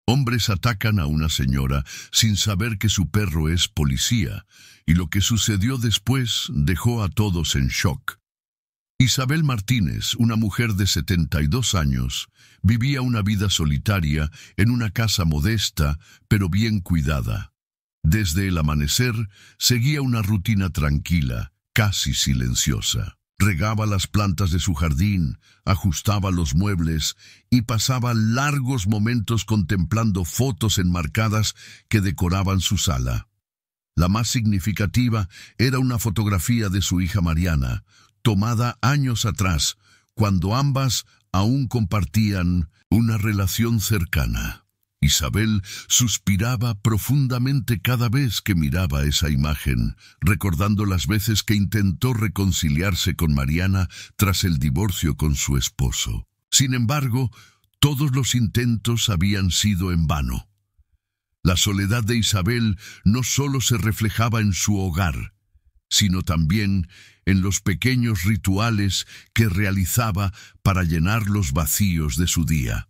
Hombres atacan a una señora sin saber que su perro es policía, y lo que sucedió después dejó a todos en shock. Isabel Martínez, una mujer de 72 años, vivía una vida solitaria en una casa modesta, pero bien cuidada. Desde el amanecer, seguía una rutina tranquila, casi silenciosa. Regaba las plantas de su jardín, ajustaba los muebles y pasaba largos momentos contemplando fotos enmarcadas que decoraban su sala. La más significativa era una fotografía de su hija Mariana, tomada años atrás, cuando ambas aún compartían una relación cercana. Isabel suspiraba profundamente cada vez que miraba esa imagen, recordando las veces que intentó reconciliarse con Mariana tras el divorcio con su esposo. Sin embargo, todos los intentos habían sido en vano. La soledad de Isabel no solo se reflejaba en su hogar, sino también en los pequeños rituales que realizaba para llenar los vacíos de su día.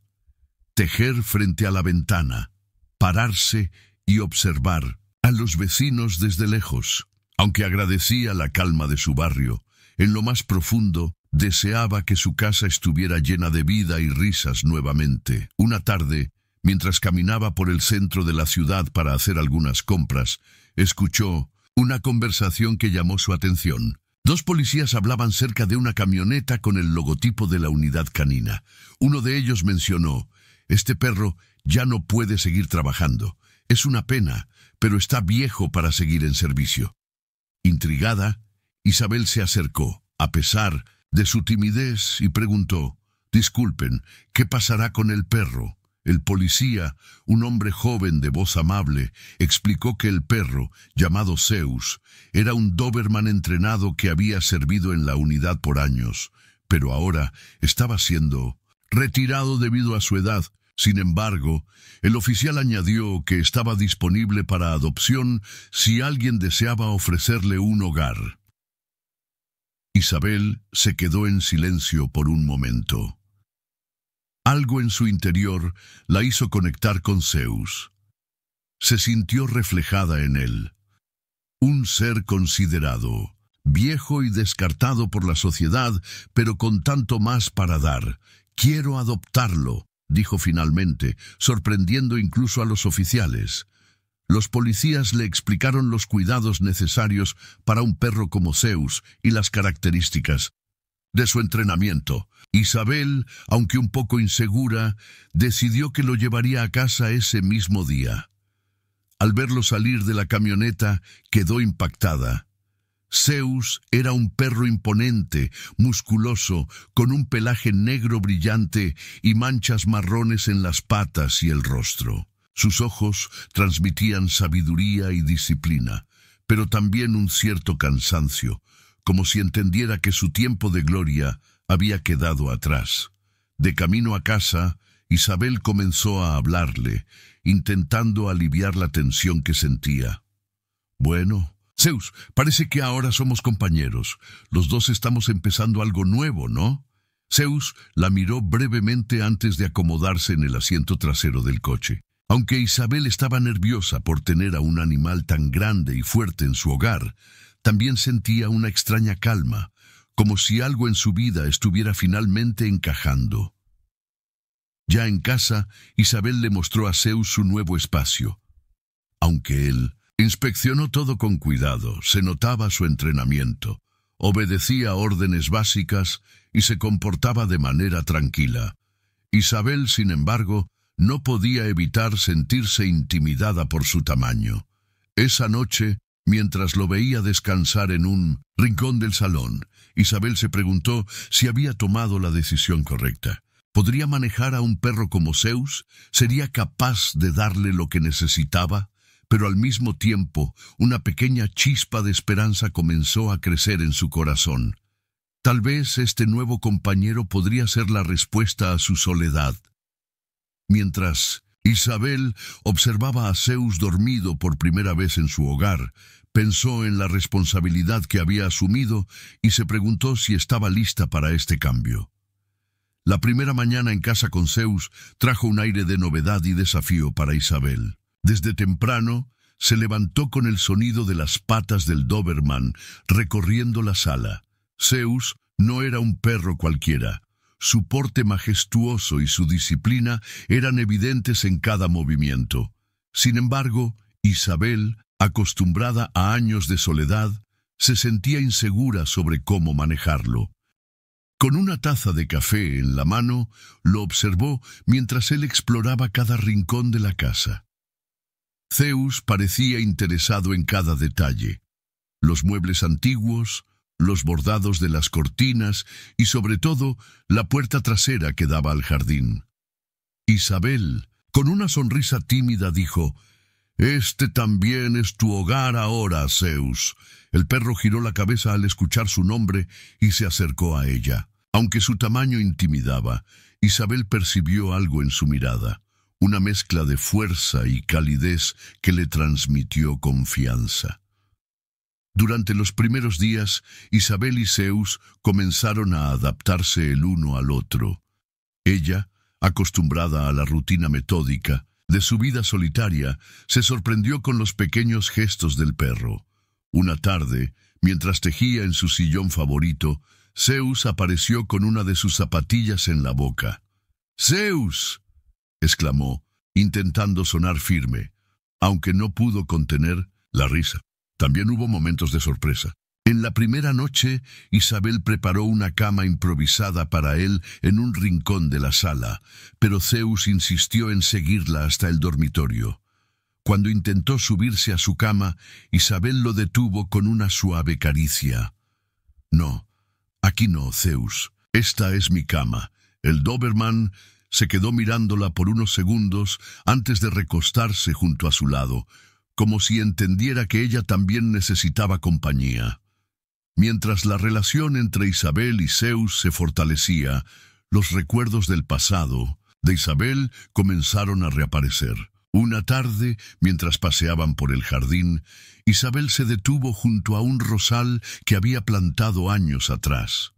Tejer frente a la ventana, pararse y observar a los vecinos desde lejos. Aunque agradecía la calma de su barrio, en lo más profundo deseaba que su casa estuviera llena de vida y risas nuevamente. Una tarde, mientras caminaba por el centro de la ciudad para hacer algunas compras, escuchó una conversación que llamó su atención. Dos policías hablaban cerca de una camioneta con el logotipo de la unidad canina. Uno de ellos mencionó: «Este perro ya no puede seguir trabajando. Es una pena, pero está viejo para seguir en servicio». Intrigada, Isabel se acercó, a pesar de su timidez, y preguntó: «Disculpen, ¿qué pasará con el perro?». El policía, un hombre joven de voz amable, explicó que el perro, llamado Zeus, era un Doberman entrenado que había servido en la unidad por años, pero ahora estaba siendo retirado debido a su edad. Sin embargo, el oficial añadió que estaba disponible para adopción si alguien deseaba ofrecerle un hogar. Isabel se quedó en silencio por un momento. Algo en su interior la hizo conectar con Zeus. Se sintió reflejada en él. Un ser considerado, viejo y descartado por la sociedad, pero con tanto más para dar. «Quiero adoptarlo», dijo finalmente, sorprendiendo incluso a los oficiales. Los policías le explicaron los cuidados necesarios para un perro como Zeus y las características de su entrenamiento. Isabel, aunque un poco insegura, decidió que lo llevaría a casa ese mismo día. Al verlo salir de la camioneta, quedó impactada. Zeus era un perro imponente, musculoso, con un pelaje negro brillante y manchas marrones en las patas y el rostro. Sus ojos transmitían sabiduría y disciplina, pero también un cierto cansancio, como si entendiera que su tiempo de gloria había quedado atrás. De camino a casa, Isabel comenzó a hablarle, intentando aliviar la tensión que sentía. «Bueno, Zeus, parece que ahora somos compañeros. Los dos estamos empezando algo nuevo, ¿no?». Zeus la miró brevemente antes de acomodarse en el asiento trasero del coche. Aunque Isabel estaba nerviosa por tener a un animal tan grande y fuerte en su hogar, también sentía una extraña calma, como si algo en su vida estuviera finalmente encajando. Ya en casa, Isabel le mostró a Zeus su nuevo espacio. Aunque él inspeccionó todo con cuidado, se notaba su entrenamiento. Obedecía órdenes básicas y se comportaba de manera tranquila. Isabel, sin embargo, no podía evitar sentirse intimidada por su tamaño. Esa noche, mientras lo veía descansar en un rincón del salón, Isabel se preguntó si había tomado la decisión correcta. ¿Podría manejar a un perro como Zeus? ¿Sería capaz de darle lo que necesitaba? Pero al mismo tiempo, una pequeña chispa de esperanza comenzó a crecer en su corazón. Tal vez este nuevo compañero podría ser la respuesta a su soledad. Mientras Isabel observaba a Zeus dormido por primera vez en su hogar, pensó en la responsabilidad que había asumido y se preguntó si estaba lista para este cambio. La primera mañana en casa con Zeus trajo un aire de novedad y desafío para Isabel. Desde temprano se levantó con el sonido de las patas del Doberman recorriendo la sala. Zeus no era un perro cualquiera. Su porte majestuoso y su disciplina eran evidentes en cada movimiento. Sin embargo, Isabel, acostumbrada a años de soledad, se sentía insegura sobre cómo manejarlo. Con una taza de café en la mano, lo observó mientras él exploraba cada rincón de la casa. Zeus parecía interesado en cada detalle: los muebles antiguos, los bordados de las cortinas y, sobre todo, la puerta trasera que daba al jardín. Isabel, con una sonrisa tímida, dijo: «Este también es tu hogar ahora, Zeus». El perro giró la cabeza al escuchar su nombre y se acercó a ella. Aunque su tamaño intimidaba, Isabel percibió algo en su mirada, una mezcla de fuerza y calidez que le transmitió confianza. Durante los primeros días, Isabel y Zeus comenzaron a adaptarse el uno al otro. Ella, acostumbrada a la rutina metódica de su vida solitaria, se sorprendió con los pequeños gestos del perro. Una tarde, mientras tejía en su sillón favorito, Zeus apareció con una de sus zapatillas en la boca. «¡Zeus!», exclamó, intentando sonar firme, aunque no pudo contener la risa. También hubo momentos de sorpresa. En la primera noche, Isabel preparó una cama improvisada para él en un rincón de la sala, pero Zeus insistió en seguirla hasta el dormitorio. Cuando intentó subirse a su cama, Isabel lo detuvo con una suave caricia. «No, aquí no, Zeus. Esta es mi cama». El Doberman se quedó mirándola por unos segundos antes de recostarse junto a su lado, como si entendiera que ella también necesitaba compañía. Mientras la relación entre Isabel y Zeus se fortalecía, los recuerdos del pasado de Isabel comenzaron a reaparecer. Una tarde, mientras paseaban por el jardín, Isabel se detuvo junto a un rosal que había plantado años atrás.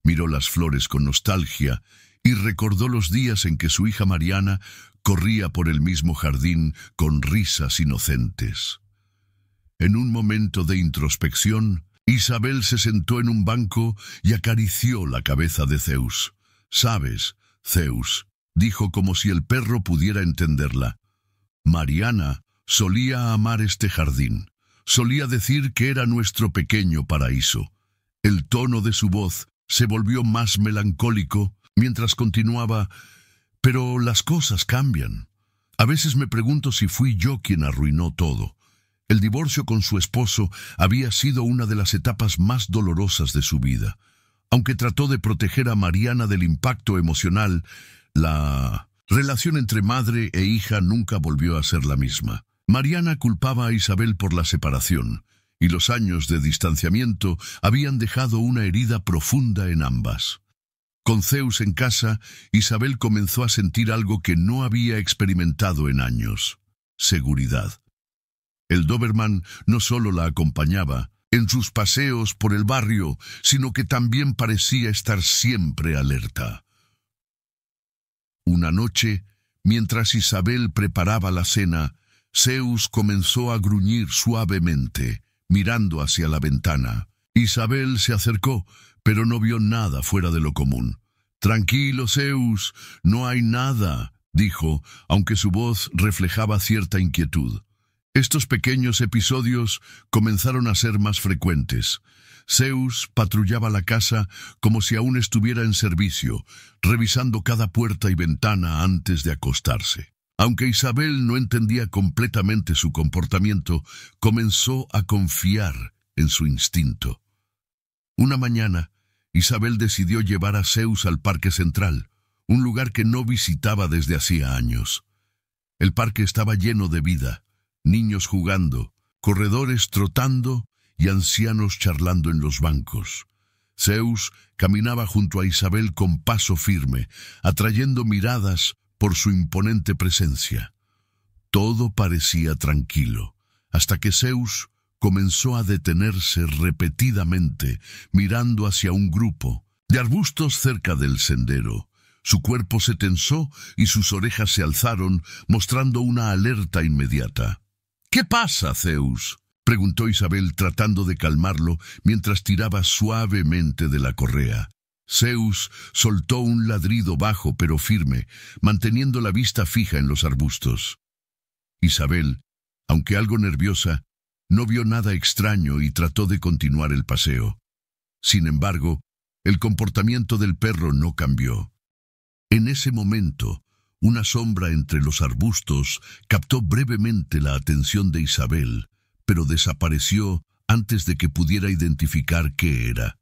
Miró las flores con nostalgia y recordó los días en que su hija Mariana corría por el mismo jardín con risas inocentes. En un momento de introspección, Isabel se sentó en un banco y acarició la cabeza de Zeus. «¿Sabes, Zeus?», dijo como si el perro pudiera entenderla. «Mariana solía amar este jardín. Solía decir que era nuestro pequeño paraíso». El tono de su voz se volvió más melancólico mientras continuaba: «Pero las cosas cambian. A veces me pregunto si fui yo quien arruinó todo». El divorcio con su esposo había sido una de las etapas más dolorosas de su vida. Aunque trató de proteger a Mariana del impacto emocional, la relación entre madre e hija nunca volvió a ser la misma. Mariana culpaba a Isabel por la separación, y los años de distanciamiento habían dejado una herida profunda en ambas. Con Zeus en casa, Isabel comenzó a sentir algo que no había experimentado en años: seguridad. El Doberman no solo la acompañaba en sus paseos por el barrio, sino que también parecía estar siempre alerta. Una noche, mientras Isabel preparaba la cena, Zeus comenzó a gruñir suavemente, mirando hacia la ventana. Isabel se acercó, pero no vio nada fuera de lo común. «Tranquilo, Zeus, no hay nada», dijo, aunque su voz reflejaba cierta inquietud. Estos pequeños episodios comenzaron a ser más frecuentes. Zeus patrullaba la casa como si aún estuviera en servicio, revisando cada puerta y ventana antes de acostarse. Aunque Isabel no entendía completamente su comportamiento, comenzó a confiar en su instinto. Una mañana, Isabel decidió llevar a Zeus al Parque Central, un lugar que no visitaba desde hacía años. El parque estaba lleno de vida. Niños jugando, corredores trotando y ancianos charlando en los bancos. Zeus caminaba junto a Isabel con paso firme, atrayendo miradas por su imponente presencia. Todo parecía tranquilo, hasta que Zeus comenzó a detenerse repetidamente, mirando hacia un grupo de arbustos cerca del sendero. Su cuerpo se tensó y sus orejas se alzaron, mostrando una alerta inmediata. —¿Qué pasa, Zeus? —preguntó Isabel tratando de calmarlo mientras tiraba suavemente de la correa. Zeus soltó un ladrido bajo pero firme, manteniendo la vista fija en los arbustos. Isabel, aunque algo nerviosa, no vio nada extraño y trató de continuar el paseo. Sin embargo, el comportamiento del perro no cambió. En ese momento, una sombra entre los arbustos captó brevemente la atención de Isabel, pero desapareció antes de que pudiera identificar qué era.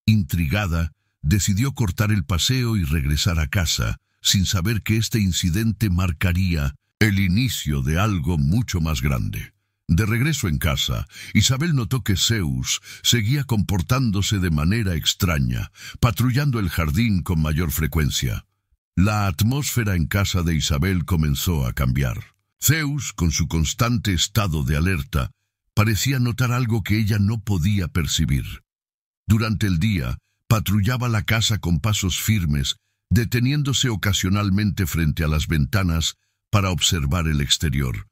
Intrigada, decidió cortar el paseo y regresar a casa, sin saber que este incidente marcaría el inicio de algo mucho más grande. De regreso en casa, Isabel notó que Zeus seguía comportándose de manera extraña, patrullando el jardín con mayor frecuencia. La atmósfera en casa de Isabel comenzó a cambiar. Zeus, con su constante estado de alerta, parecía notar algo que ella no podía percibir. Durante el día, patrullaba la casa con pasos firmes, deteniéndose ocasionalmente frente a las ventanas para observar el exterior.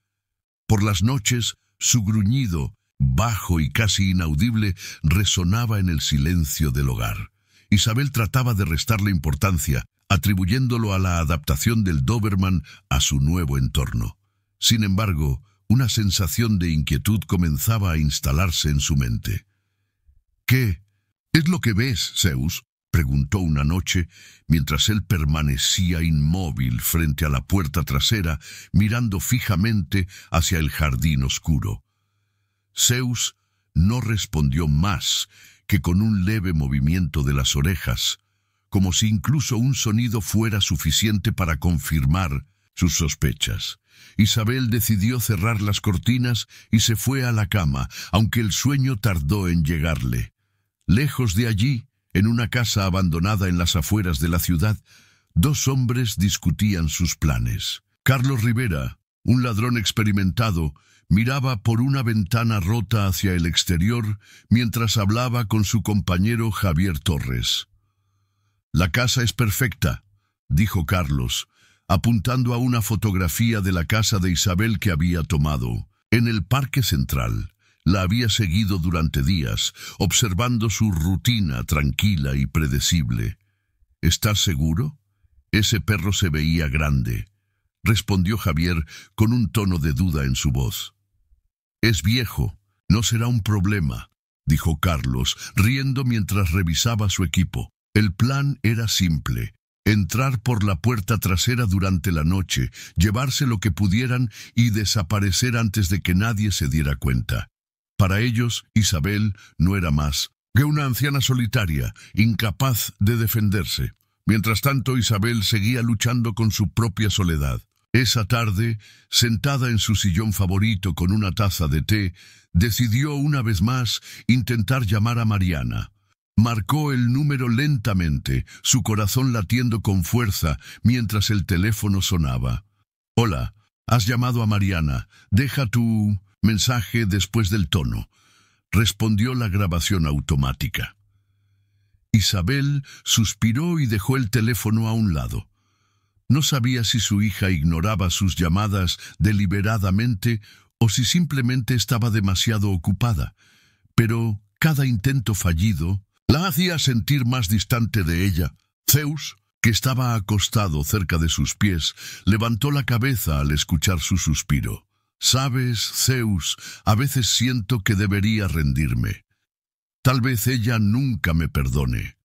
Por las noches, su gruñido, bajo y casi inaudible, resonaba en el silencio del hogar. Isabel trataba de restarle importancia, atribuyéndolo a la adaptación del Doberman a su nuevo entorno. Sin embargo, una sensación de inquietud comenzaba a instalarse en su mente. —¿Qué es lo que ves, Zeus? —preguntó una noche, mientras él permanecía inmóvil frente a la puerta trasera, mirando fijamente hacia el jardín oscuro. Zeus no respondió más que con un leve movimiento de las orejas, como si incluso un sonido fuera suficiente para confirmar sus sospechas. Isabel decidió cerrar las cortinas y se fue a la cama, aunque el sueño tardó en llegarle. Lejos de allí, en una casa abandonada en las afueras de la ciudad, dos hombres discutían sus planes. Carlos Rivera, un ladrón experimentado, miraba por una ventana rota hacia el exterior mientras hablaba con su compañero Javier Torres. «La casa es perfecta», dijo Carlos, apuntando a una fotografía de la casa de Isabel que había tomado. En el parque central, la había seguido durante días, observando su rutina tranquila y predecible. «¿Estás seguro? Ese perro se veía grande», respondió Javier con un tono de duda en su voz. «Es viejo, no será un problema», dijo Carlos, riendo mientras revisaba su equipo. El plan era simple: entrar por la puerta trasera durante la noche, llevarse lo que pudieran y desaparecer antes de que nadie se diera cuenta. Para ellos, Isabel no era más que una anciana solitaria, incapaz de defenderse. Mientras tanto, Isabel seguía luchando con su propia soledad. Esa tarde, sentada en su sillón favorito con una taza de té, decidió una vez más intentar llamar a Mariana. Marcó el número lentamente, su corazón latiendo con fuerza mientras el teléfono sonaba. «Hola, has llamado a Mariana. Deja tu mensaje después del tono», respondió la grabación automática. Isabel suspiró y dejó el teléfono a un lado. No sabía si su hija ignoraba sus llamadas deliberadamente o si simplemente estaba demasiado ocupada, pero cada intento fallido la hacía sentir más distante de ella. Zeus, que estaba acostado cerca de sus pies, levantó la cabeza al escuchar su suspiro. «Sabes, Zeus, a veces siento que debería rendirme. Tal vez ella nunca me perdone».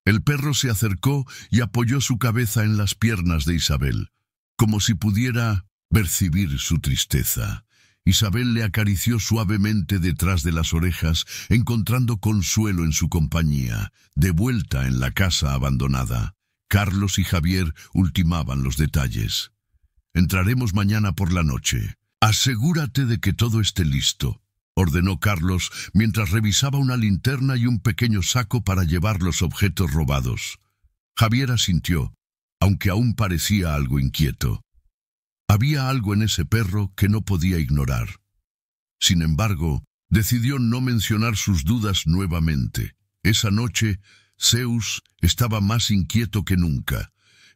El perro se acercó y apoyó su cabeza en las piernas de Isabel, como si pudiera percibir su tristeza. Isabel le acarició suavemente detrás de las orejas, encontrando consuelo en su compañía, de vuelta en la casa abandonada. Carlos y Javier ultimaban los detalles. «Entraremos mañana por la noche. Asegúrate de que todo esté listo», ordenó Carlos mientras revisaba una linterna y un pequeño saco para llevar los objetos robados. Javier asintió, aunque aún parecía algo inquieto. Había algo en ese perro que no podía ignorar. Sin embargo, decidió no mencionar sus dudas nuevamente. Esa noche, Zeus estaba más inquieto que nunca.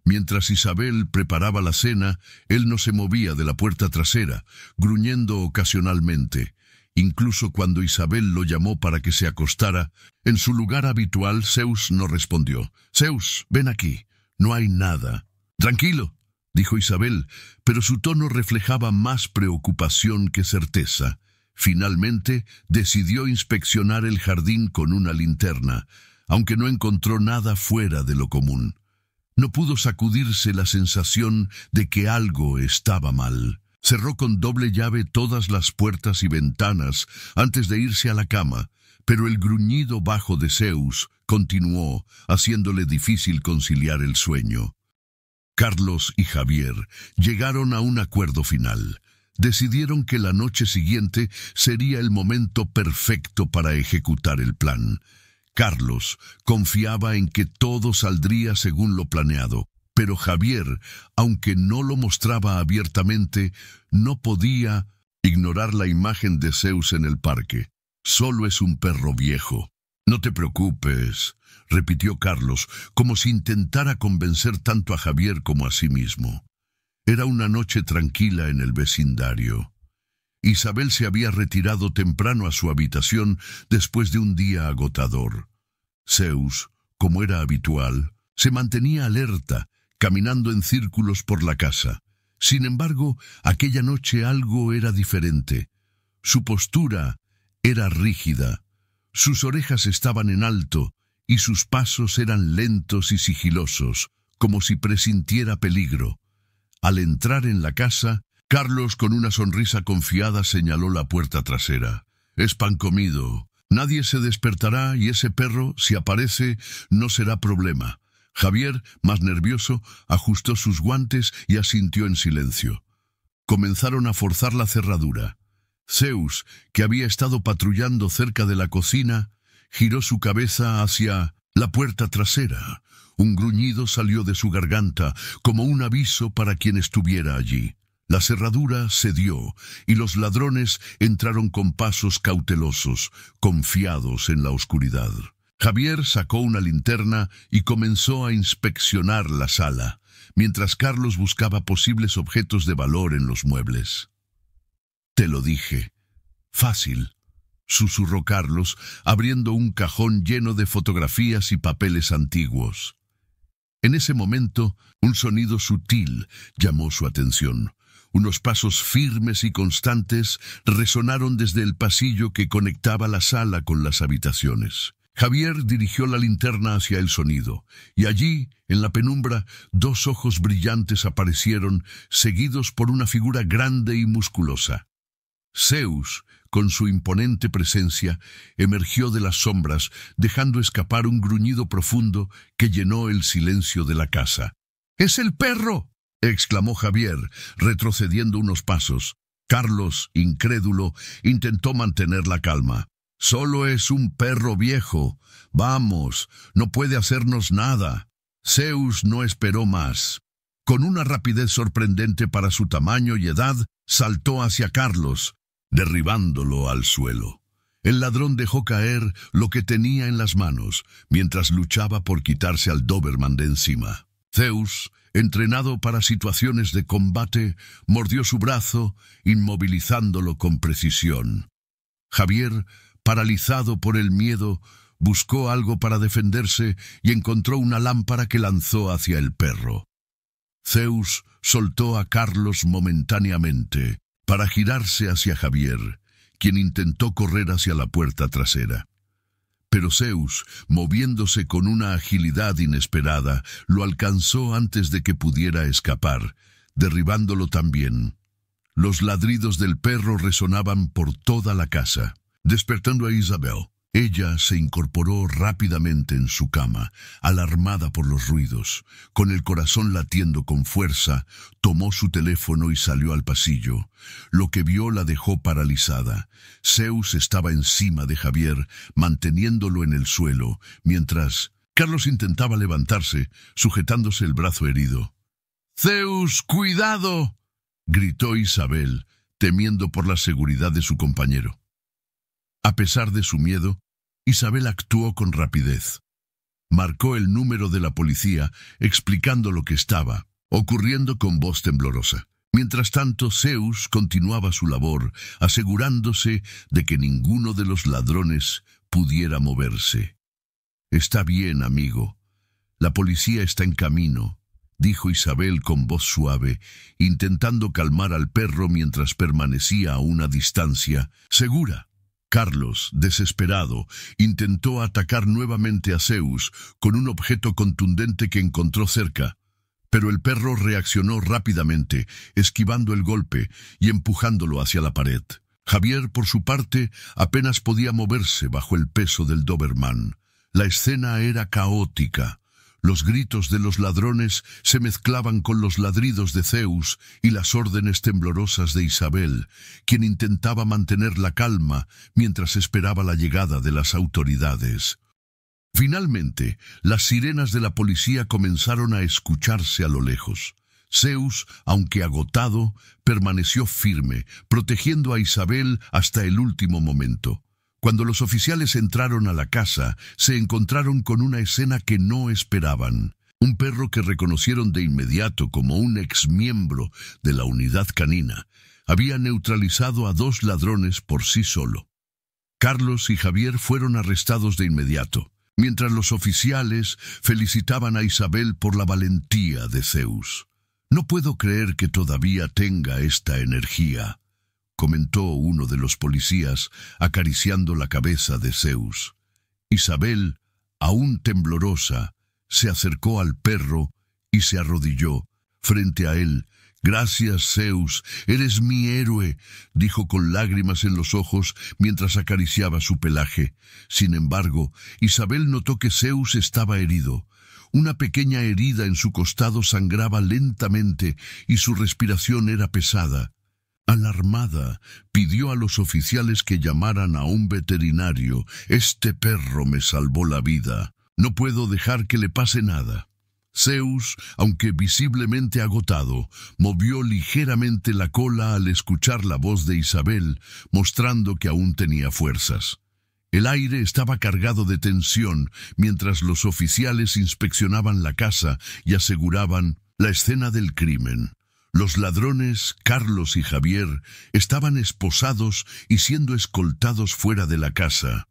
Mientras Isabel preparaba la cena, él no se movía de la puerta trasera, gruñendo ocasionalmente. Incluso cuando Isabel lo llamó para que se acostara, en su lugar habitual, Zeus no respondió. «Zeus, ven aquí. No hay nada». «Tranquilo», dijo Isabel, pero su tono reflejaba más preocupación que certeza. Finalmente, decidió inspeccionar el jardín con una linterna, aunque no encontró nada fuera de lo común. No pudo sacudirse la sensación de que algo estaba mal. Cerró con doble llave todas las puertas y ventanas antes de irse a la cama, pero el gruñido bajo de Zeus continuó, haciéndole difícil conciliar el sueño. Carlos y Javier llegaron a un acuerdo final. Decidieron que la noche siguiente sería el momento perfecto para ejecutar el plan. Carlos confiaba en que todo saldría según lo planeado, pero Javier, aunque no lo mostraba abiertamente, no podía ignorar la imagen de Zeus en el parque. «Solo es un perro viejo». «No te preocupes», repitió Carlos, como si intentara convencer tanto a Javier como a sí mismo. Era una noche tranquila en el vecindario. Isabel se había retirado temprano a su habitación después de un día agotador. Zeus, como era habitual, se mantenía alerta, caminando en círculos por la casa. Sin embargo, aquella noche algo era diferente. Su postura era rígida, sus orejas estaban en alto y sus pasos eran lentos y sigilosos, como si presintiera peligro. Al entrar en la casa, Carlos, con una sonrisa confiada, señaló la puerta trasera. «Es pan comido. Nadie se despertará y ese perro, si aparece, no será problema». Javier, más nervioso, ajustó sus guantes y asintió en silencio. Comenzaron a forzar la cerradura. Zeus, que había estado patrullando cerca de la cocina, giró su cabeza hacia la puerta trasera. Un gruñido salió de su garganta, como un aviso para quien estuviera allí. La cerradura cedió, y los ladrones entraron con pasos cautelosos, confiados en la oscuridad. Javier sacó una linterna y comenzó a inspeccionar la sala, mientras Carlos buscaba posibles objetos de valor en los muebles. «Te lo dije. Fácil», susurró Carlos, abriendo un cajón lleno de fotografías y papeles antiguos. En ese momento, un sonido sutil llamó su atención. Unos pasos firmes y constantes resonaron desde el pasillo que conectaba la sala con las habitaciones. Javier dirigió la linterna hacia el sonido, y allí, en la penumbra, dos ojos brillantes aparecieron, seguidos por una figura grande y musculosa. Zeus, con su imponente presencia, emergió de las sombras, dejando escapar un gruñido profundo que llenó el silencio de la casa. «¡Es el perro!», exclamó Javier, retrocediendo unos pasos. Carlos, incrédulo, intentó mantener la calma. «Solo es un perro viejo. Vamos, no puede hacernos nada». Zeus no esperó más. Con una rapidez sorprendente para su tamaño y edad, saltó hacia Carlos, derribándolo al suelo. El ladrón dejó caer lo que tenía en las manos, mientras luchaba por quitarse al Doberman de encima. Zeus, entrenado para situaciones de combate, mordió su brazo, inmovilizándolo con precisión. Javier, paralizado por el miedo, buscó algo para defenderse y encontró una lámpara que lanzó hacia el perro. Zeus soltó a Carlos momentáneamente para girarse hacia Javier, quien intentó correr hacia la puerta trasera. Pero Zeus, moviéndose con una agilidad inesperada, lo alcanzó antes de que pudiera escapar, derribándolo también. Los ladridos del perro resonaban por toda la casa, despertando a Isabel. Ella se incorporó rápidamente en su cama, alarmada por los ruidos. Con el corazón latiendo con fuerza, tomó su teléfono y salió al pasillo. Lo que vio la dejó paralizada. Zeus estaba encima de Javier, manteniéndolo en el suelo, mientras Carlos intentaba levantarse, sujetándose el brazo herido. «¡Zeus, cuidado!», gritó Isabel, temiendo por la seguridad de su compañero. A pesar de su miedo, Isabel actuó con rapidez. Marcó el número de la policía, explicando lo que estaba ocurriendo con voz temblorosa. Mientras tanto, Zeus continuaba su labor, asegurándose de que ninguno de los ladrones pudiera moverse. «Está bien, amigo. La policía está en camino», dijo Isabel con voz suave, intentando calmar al perro mientras permanecía a una distancia segura. Carlos, desesperado, intentó atacar nuevamente a Zeus con un objeto contundente que encontró cerca, pero el perro reaccionó rápidamente, esquivando el golpe y empujándolo hacia la pared. Javier, por su parte, apenas podía moverse bajo el peso del Doberman. La escena era caótica. Los gritos de los ladrones se mezclaban con los ladridos de Zeus y las órdenes temblorosas de Isabel, quien intentaba mantener la calma mientras esperaba la llegada de las autoridades. Finalmente, las sirenas de la policía comenzaron a escucharse a lo lejos. Zeus, aunque agotado, permaneció firme, protegiendo a Isabel hasta el último momento. Cuando los oficiales entraron a la casa, se encontraron con una escena que no esperaban. Un perro que reconocieron de inmediato como un exmiembro de la unidad canina había neutralizado a 2 ladrones por sí solo. Carlos y Javier fueron arrestados de inmediato, mientras los oficiales felicitaban a Isabel por la valentía de Zeus. «No puedo creer que todavía tenga esta energía», comentó uno de los policías, acariciando la cabeza de Zeus. Isabel, aún temblorosa, se acercó al perro y se arrodilló frente a él. «Gracias, Zeus, eres mi héroe», dijo con lágrimas en los ojos mientras acariciaba su pelaje. Sin embargo, Isabel notó que Zeus estaba herido. Una pequeña herida en su costado sangraba lentamente y su respiración era pesada. Alarmada, pidió a los oficiales que llamaran a un veterinario. «Este perro me salvó la vida. No puedo dejar que le pase nada». Zeus, aunque visiblemente agotado, movió ligeramente la cola al escuchar la voz de Isabel, mostrando que aún tenía fuerzas. El aire estaba cargado de tensión mientras los oficiales inspeccionaban la casa y aseguraban la escena del crimen. Los ladrones, Carlos y Javier, estaban esposados y siendo escoltados fuera de la casa.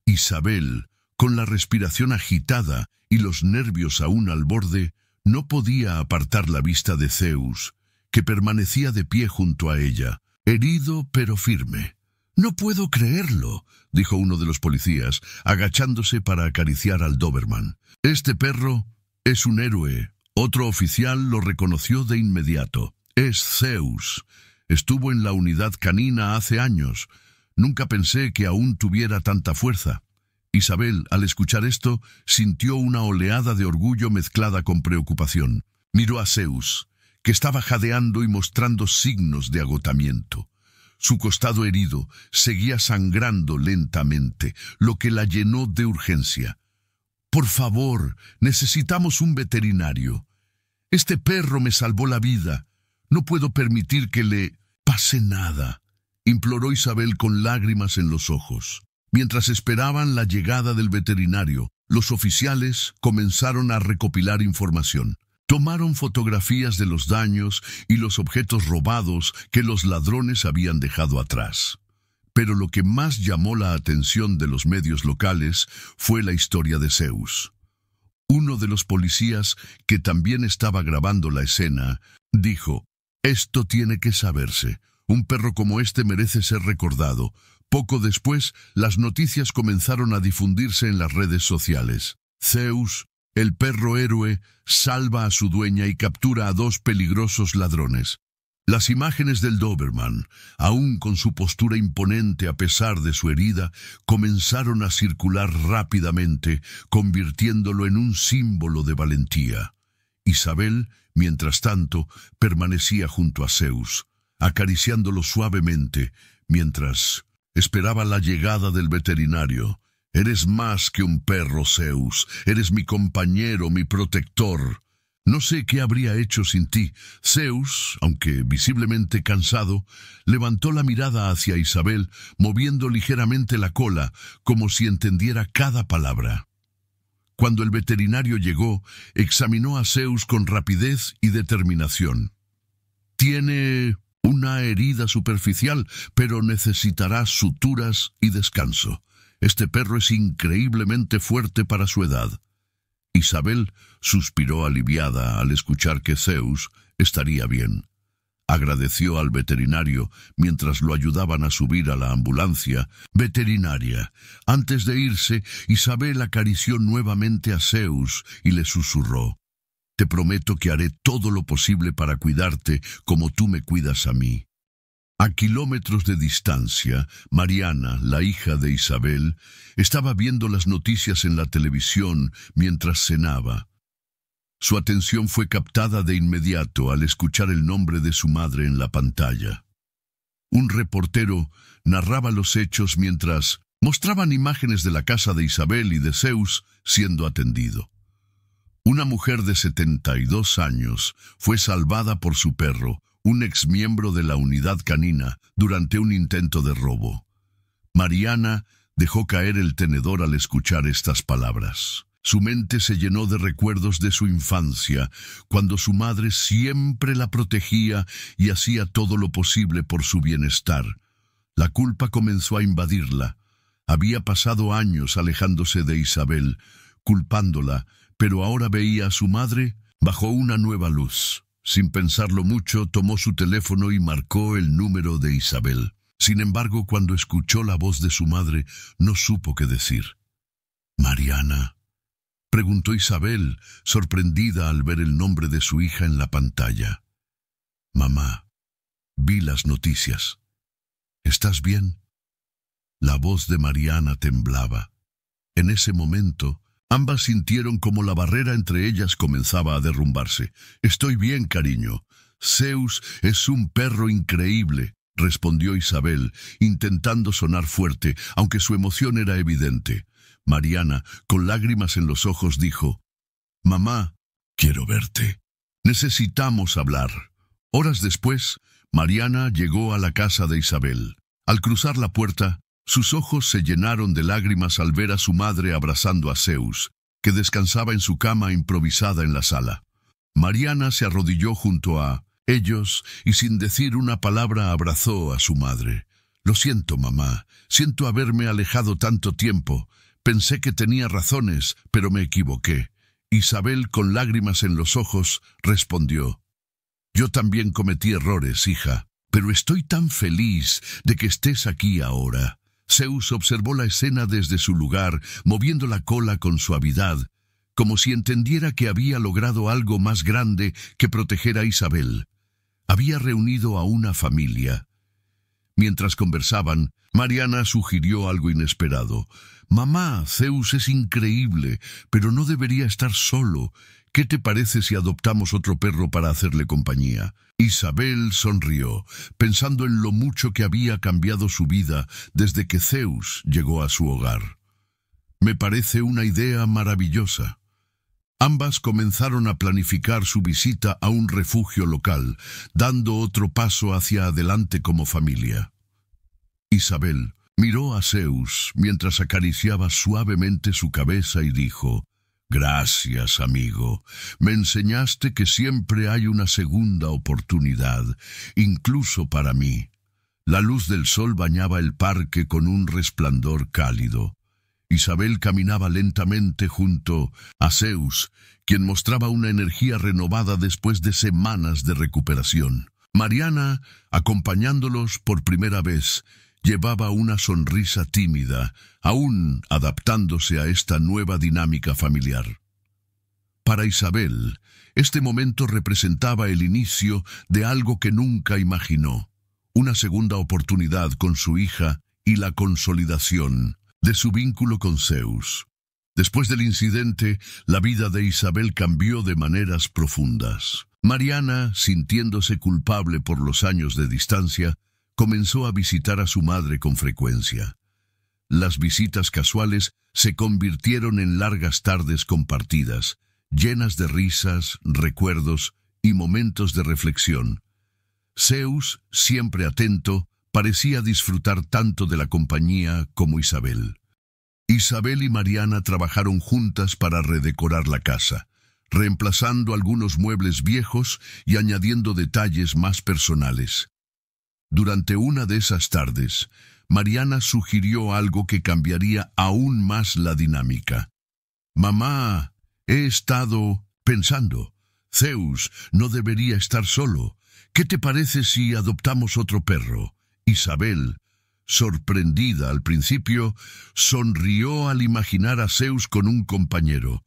Isabel, con la respiración agitada y los nervios aún al borde, no podía apartar la vista de Zeus, que permanecía de pie junto a ella, herido pero firme. «No puedo creerlo», dijo uno de los policías, agachándose para acariciar al Doberman. «Este perro es un héroe». Otro oficial lo reconoció de inmediato. «Es Zeus. Estuvo en la unidad canina hace años. Nunca pensé que aún tuviera tanta fuerza». Isabel, al escuchar esto, sintió una oleada de orgullo mezclada con preocupación. Miró a Zeus, que estaba jadeando y mostrando signos de agotamiento. Su costado herido seguía sangrando lentamente, lo que la llenó de urgencia. «Por favor, necesitamos un veterinario. Este perro me salvó la vida. No puedo permitir que le pase nada», imploró Isabel con lágrimas en los ojos. Mientras esperaban la llegada del veterinario, los oficiales comenzaron a recopilar información. Tomaron fotografías de los daños y los objetos robados que los ladrones habían dejado atrás. Pero lo que más llamó la atención de los medios locales fue la historia de Zeus. Uno de los policías, que también estaba grabando la escena, dijo: «Esto tiene que saberse. Un perro como este merece ser recordado». Poco después, las noticias comenzaron a difundirse en las redes sociales. Zeus, el perro héroe, salva a su dueña y captura a 2 peligrosos ladrones. Las imágenes del Doberman, aún con su postura imponente a pesar de su herida, comenzaron a circular rápidamente, convirtiéndolo en un símbolo de valentía. Isabel, mientras tanto, permanecía junto a Zeus, acariciándolo suavemente, mientras esperaba la llegada del veterinario. «Eres más que un perro, Zeus. Eres mi compañero, mi protector. No sé qué habría hecho sin ti». Zeus, aunque visiblemente cansado, levantó la mirada hacia Isabel, moviendo ligeramente la cola, como si entendiera cada palabra. Cuando el veterinario llegó, examinó a Zeus con rapidez y determinación. Tiene una herida superficial, pero necesitará suturas y descanso. Este perro es increíblemente fuerte para su edad. Isabel suspiró aliviada al escuchar que Zeus estaría bien. Agradeció al veterinario mientras lo ayudaban a subir a la ambulancia veterinaria. Antes de irse, Isabel acarició nuevamente a Zeus y le susurró: «Te prometo que haré todo lo posible para cuidarte como tú me cuidas a mí». A kilómetros de distancia, Mariana, la hija de Isabel, estaba viendo las noticias en la televisión mientras cenaba. Su atención fue captada de inmediato al escuchar el nombre de su madre en la pantalla. Un reportero narraba los hechos mientras mostraban imágenes de la casa de Isabel y de Zeus siendo atendido. Una mujer de 72 años fue salvada por su perro, un exmiembro de la unidad canina, durante un intento de robo. Mariana dejó caer el tenedor al escuchar estas palabras. Su mente se llenó de recuerdos de su infancia, cuando su madre siempre la protegía y hacía todo lo posible por su bienestar. La culpa comenzó a invadirla. Había pasado años alejándose de Isabel, culpándola, pero ahora veía a su madre bajo una nueva luz. Sin pensarlo mucho, tomó su teléfono y marcó el número de Isabel. Sin embargo, cuando escuchó la voz de su madre, no supo qué decir. «¿Mariana?», preguntó Isabel, sorprendida al ver el nombre de su hija en la pantalla. «Mamá, vi las noticias. ¿Estás bien?». La voz de Mariana temblaba. En ese momento, ambas sintieron como la barrera entre ellas comenzaba a derrumbarse. «Estoy bien, cariño. Zeus es un perro increíble», respondió Isabel, intentando sonar fuerte, aunque su emoción era evidente. Mariana, con lágrimas en los ojos, dijo: «Mamá, quiero verte. Necesitamos hablar». Horas después, Mariana llegó a la casa de Isabel. Al cruzar la puerta, sus ojos se llenaron de lágrimas al ver a su madre abrazando a Zeus, que descansaba en su cama improvisada en la sala. Mariana se arrodilló junto a ellos y sin decir una palabra abrazó a su madre. «Lo siento, mamá. Siento haberme alejado tanto tiempo. Pensé que tenía razones, pero me equivoqué». Isabel, con lágrimas en los ojos, respondió: «Yo también cometí errores, hija, pero estoy tan feliz de que estés aquí ahora». Zeus observó la escena desde su lugar, moviendo la cola con suavidad, como si entendiera que había logrado algo más grande que proteger a Isabel. Había reunido a una familia. Mientras conversaban, Mariana sugirió algo inesperado. «Mamá, Zeus es increíble, pero no debería estar solo. ¿Qué te parece si adoptamos otro perro para hacerle compañía?». Isabel sonrió, pensando en lo mucho que había cambiado su vida desde que Zeus llegó a su hogar. «Me parece una idea maravillosa». Ambas comenzaron a planificar su visita a un refugio local, dando otro paso hacia adelante como familia. Isabel miró a Zeus mientras acariciaba suavemente su cabeza y dijo: «Gracias, amigo. Me enseñaste que siempre hay una segunda oportunidad, incluso para mí». La luz del sol bañaba el parque con un resplandor cálido. Isabel caminaba lentamente junto a Zeus, quien mostraba una energía renovada después de semanas de recuperación. Mariana, acompañándolos por primera vez, llevaba una sonrisa tímida, aún adaptándose a esta nueva dinámica familiar. Para Isabel, este momento representaba el inicio de algo que nunca imaginó, una segunda oportunidad con su hija y la consolidación de su vínculo con Zeus. Después del incidente, la vida de Isabel cambió de maneras profundas. Mariana, sintiéndose culpable por los años de distancia, comenzó a visitar a su madre con frecuencia. Las visitas casuales se convirtieron en largas tardes compartidas, llenas de risas, recuerdos y momentos de reflexión. Zeus, siempre atento, parecía disfrutar tanto de la compañía como Isabel. Isabel y Mariana trabajaron juntas para redecorar la casa, reemplazando algunos muebles viejos y añadiendo detalles más personales. Durante una de esas tardes, Mariana sugirió algo que cambiaría aún más la dinámica. «Mamá, he estado pensando. Zeus no debería estar solo. ¿Qué te parece si adoptamos otro perro?» Isabel, sorprendida al principio, sonrió al imaginar a Zeus con un compañero.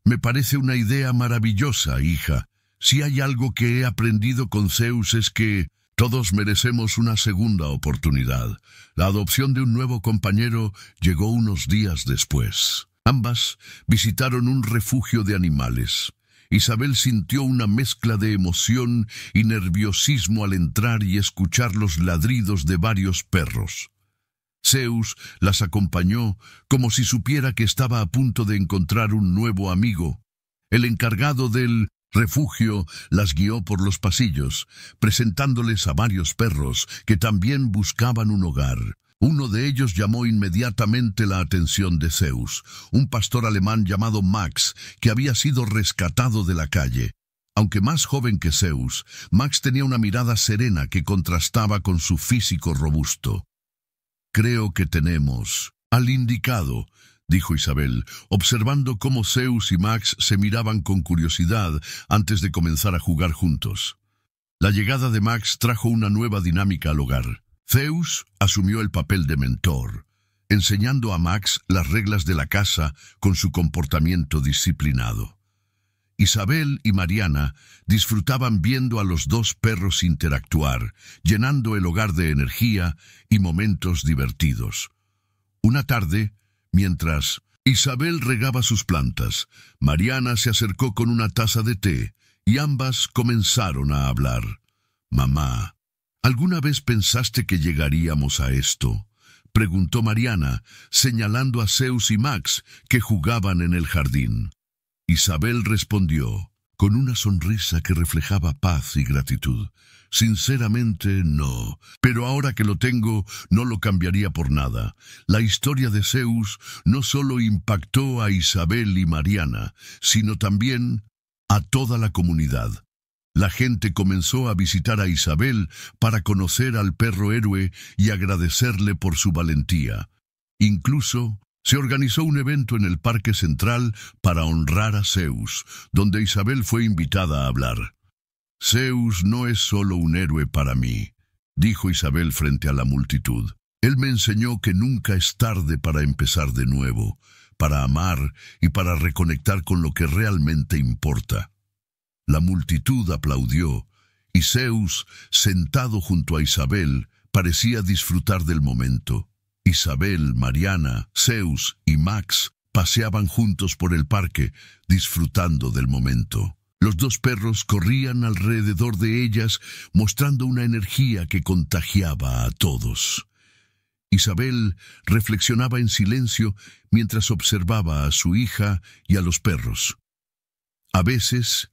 «Me parece una idea maravillosa, hija. Si hay algo que he aprendido con Zeus es que todos merecemos una segunda oportunidad». La adopción de un nuevo compañero llegó unos días después. Ambas visitaron un refugio de animales. Isabel sintió una mezcla de emoción y nerviosismo al entrar y escuchar los ladridos de varios perros. Zeus las acompañó como si supiera que estaba a punto de encontrar un nuevo amigo. El encargado del refugio las guió por los pasillos, presentándoles a varios perros que también buscaban un hogar. Uno de ellos llamó inmediatamente la atención de Zeus, un pastor alemán llamado Max, que había sido rescatado de la calle. Aunque más joven que Zeus, Max tenía una mirada serena que contrastaba con su físico robusto. «Creo que tenemos al indicado», dijo Isabel, observando cómo Zeus y Max se miraban con curiosidad antes de comenzar a jugar juntos. La llegada de Max trajo una nueva dinámica al hogar. Zeus asumió el papel de mentor, enseñando a Max las reglas de la casa con su comportamiento disciplinado. Isabel y Mariana disfrutaban viendo a los dos perros interactuar, llenando el hogar de energía y momentos divertidos. Una tarde, mientras Isabel regaba sus plantas, Mariana se acercó con una taza de té y ambas comenzaron a hablar. «Mamá, ¿alguna vez pensaste que llegaríamos a esto?», preguntó Mariana, señalando a Zeus y Max, que jugaban en el jardín. Isabel respondió, con una sonrisa que reflejaba paz y gratitud: «Sinceramente, no. Pero ahora que lo tengo, no lo cambiaría por nada». La historia de Zeus no solo impactó a Isabel y Mariana, sino también a toda la comunidad. La gente comenzó a visitar a Isabel para conocer al perro héroe y agradecerle por su valentía. Incluso se organizó un evento en el Parque Central para honrar a Zeus, donde Isabel fue invitada a hablar. «Zeus no es solo un héroe para mí», dijo Isabel frente a la multitud. «Él me enseñó que nunca es tarde para empezar de nuevo, para amar y para reconectar con lo que realmente importa». La multitud aplaudió, y Zeus, sentado junto a Isabel, parecía disfrutar del momento. Isabel, Mariana, Zeus y Max paseaban juntos por el parque, disfrutando del momento. Los dos perros corrían alrededor de ellas, mostrando una energía que contagiaba a todos. Isabel reflexionaba en silencio mientras observaba a su hija y a los perros. A veces,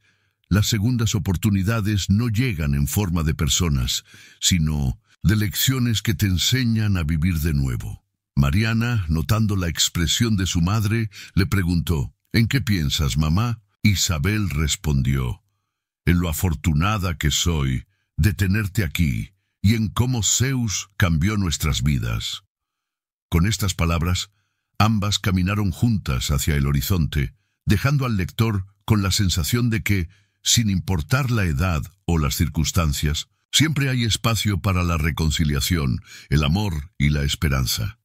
las segundas oportunidades no llegan en forma de personas, sino de lecciones que te enseñan a vivir de nuevo. Mariana, notando la expresión de su madre, le preguntó: «¿En qué piensas, mamá?». Isabel respondió: «En lo afortunada que soy de tenerte aquí y en cómo Zeus cambió nuestras vidas». Con estas palabras, ambas caminaron juntas hacia el horizonte, dejando al lector con la sensación de que, sin importar la edad o las circunstancias, siempre hay espacio para la reconciliación, el amor y la esperanza.